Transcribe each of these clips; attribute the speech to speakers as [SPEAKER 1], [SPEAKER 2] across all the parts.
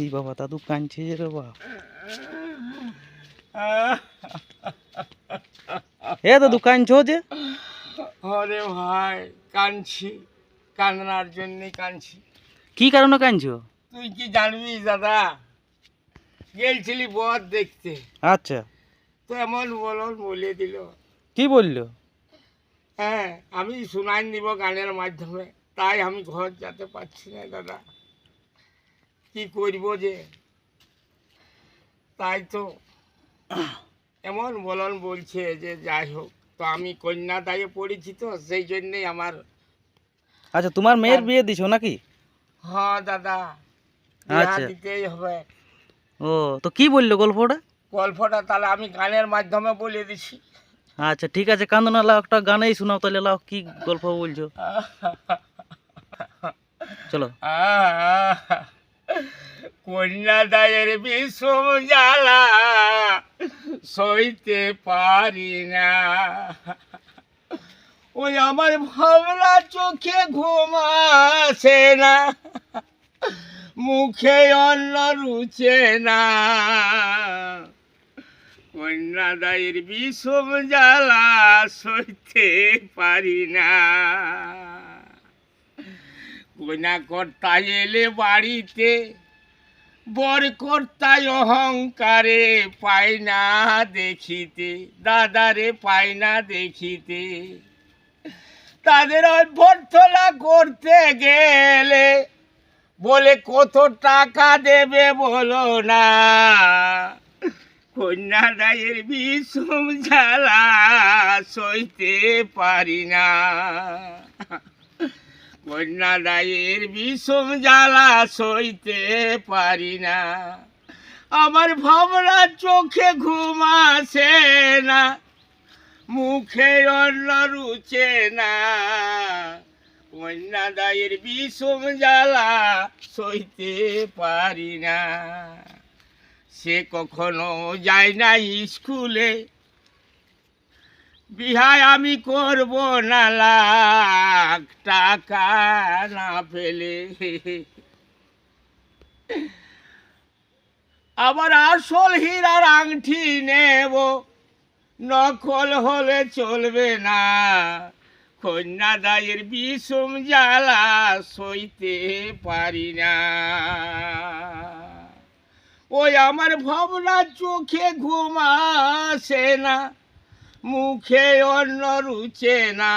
[SPEAKER 1] এই বাবা দাদু কাঁদছে যে রে বাবা। এ দাদু কাঁদছো যে?
[SPEAKER 2] আরে ভাই কাঁদছি, কান্নার জন্যে কাঁদছি।
[SPEAKER 1] কি কারণে কাঁদছো?
[SPEAKER 2] তুই কি জানবি দাদা, গেলছিলি বর দেখতে,
[SPEAKER 1] আচ্ছা,
[SPEAKER 2] তো এমন বলে দিল।
[SPEAKER 1] কি বললো?
[SPEAKER 2] হ্যাঁ, আমি শোনাই নিব গানের মাধ্যমে, তাই আমি ঘর যেতে পারছি না দাদা, কি করব যে। তাই তো এমন বলছে যে যাই হোক, তো আমি কন্যা দায়ে পড়েছি, তো সেই জন্যেই আমার।
[SPEAKER 1] আচ্ছা, তোমার মেয়ের বিয়ে দিছো নাকি?
[SPEAKER 2] হ্যাঁ দাদা, বিয়া
[SPEAKER 1] আচ্ছা,
[SPEAKER 2] দিতেই হবে।
[SPEAKER 1] ও তো কি বললো গল্পটা?
[SPEAKER 2] গল্পটা তাহলে আমি গানের মাধ্যমে বলে দিছি।
[SPEAKER 1] আচ্ছা ঠিক আছে, কান্দো না, লাও একটা গানেই শোনাও তাহলে, লাও কি গল্প বলছো চলো।
[SPEAKER 2] কন্যা দায়ের বিষম জ্বালা সইতে পারি না, ওই আমার ভাবনা চোখে ঘুমাসে না, মুখে অন্ন রুচে না, কন্যা দায়ের বিষম জ্বালা সইতে পারি না। কন্যা কর্তা এলে বাড়িতে, বর কর্তায় অহংকারে পায় না দেখিতে, দাদারে পায় না দেখিতে, তাদের অভ্যর্থনা করতে গেলে বলে কত টাকা দেবে বলো না, কন্যা দায়ের বিষম জ্বালা সইতে পারি না, কন্যা দায়ের বিষম জ্বালা সইতে পারি না, আমার ভাবনা চোখে ঘুম আসে না, মুখে অন্ন রুচে না, কন্যা দায়ের বিষম জ্বালা সইতে পারি না। সে কখনো যায় না স্কুলে, বিহায় আমি করব না লাখ টাকা না পেলে, আবার আসল হীরার আংটি নেব, নকল হলে চলবে না, কন্যা দায়ের বিষম জ্বালা সইতে পারি না, ওই আমার ভাবনা চোখে ঘুম আসে না, মুখে অন্ন রুচে না,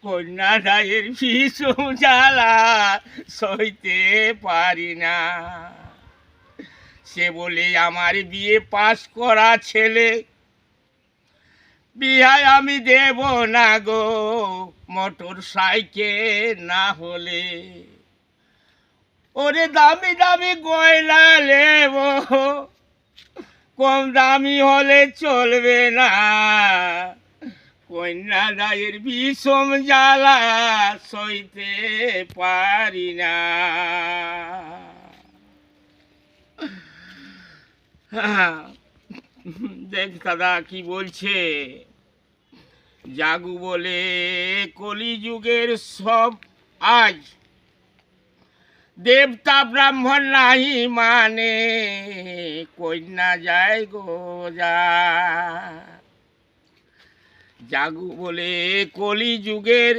[SPEAKER 2] কন্যা দায়ের বিষম জ্বালা সইতে পারি না। সে বলে আমার বিয়ে পাস করা ছেলে, বিহায় আমি দেব না গো, মোটর সাইকেল না হলে, ওরে দামি দামি গয়না নেব, কম দামি হলে চলবে না, কন্যা দায়ের বিষম জ্বালা সইতে পারি না। দেখ দাদা কি বলছে, জাগু বলে কলিযুগের সব আজ, দেবতা ব্রাহ্মণ নাহি মানে, কন্যা যায় গো যা, জাগু বলে কলিযুগের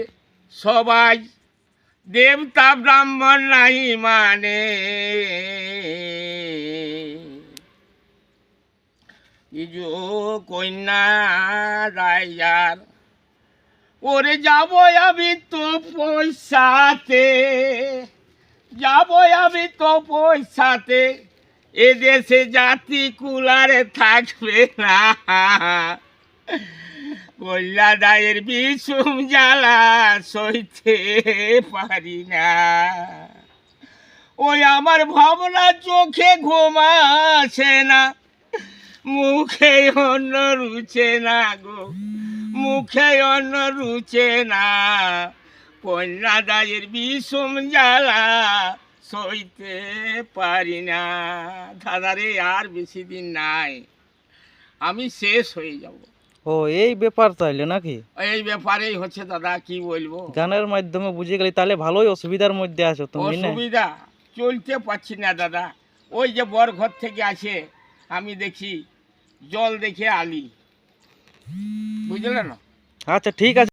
[SPEAKER 2] সবাই, দেবতা ব্রাহ্মণ নাহি মানে, ইজো কন্যা রাইয়ার, ওরে যাব আমি তো পয়সাতে, যাব আমি তো পয়সাতে, এদেশে জাতি কুলারে থাকবে না, কন্যা দায়ের বিষম জ্বালা সইতে পারি না, ওই আমার ভাবনা চোখে ঘুম আসে না, মুখে অন্ন রুচে না গো, মুখে অন্ন রুচে না, কন্যা দায়ের বিষম জ্বালা সইতে পারি না। দাদারে আর বেশি দিন নাই, আমি শেষ হয়ে যাব।
[SPEAKER 1] ও এই ব্যাপার তাইলে নাকি?
[SPEAKER 2] এই ব্যাপারেই হচ্ছে দাদা, কি বলবো।
[SPEAKER 1] গানের মাধ্যমে বুঝে গেলি, তাহলে ভালোই অসুবিধার মধ্যে আছো তুমি না?
[SPEAKER 2] অসুবিধা, চলতে পারছি না দাদা। ওই যে বর ঘর থেকে আসে, আমি দেখি জল দেখে আলি, বুঝলে না।
[SPEAKER 1] আচ্ছা ঠিক আছে।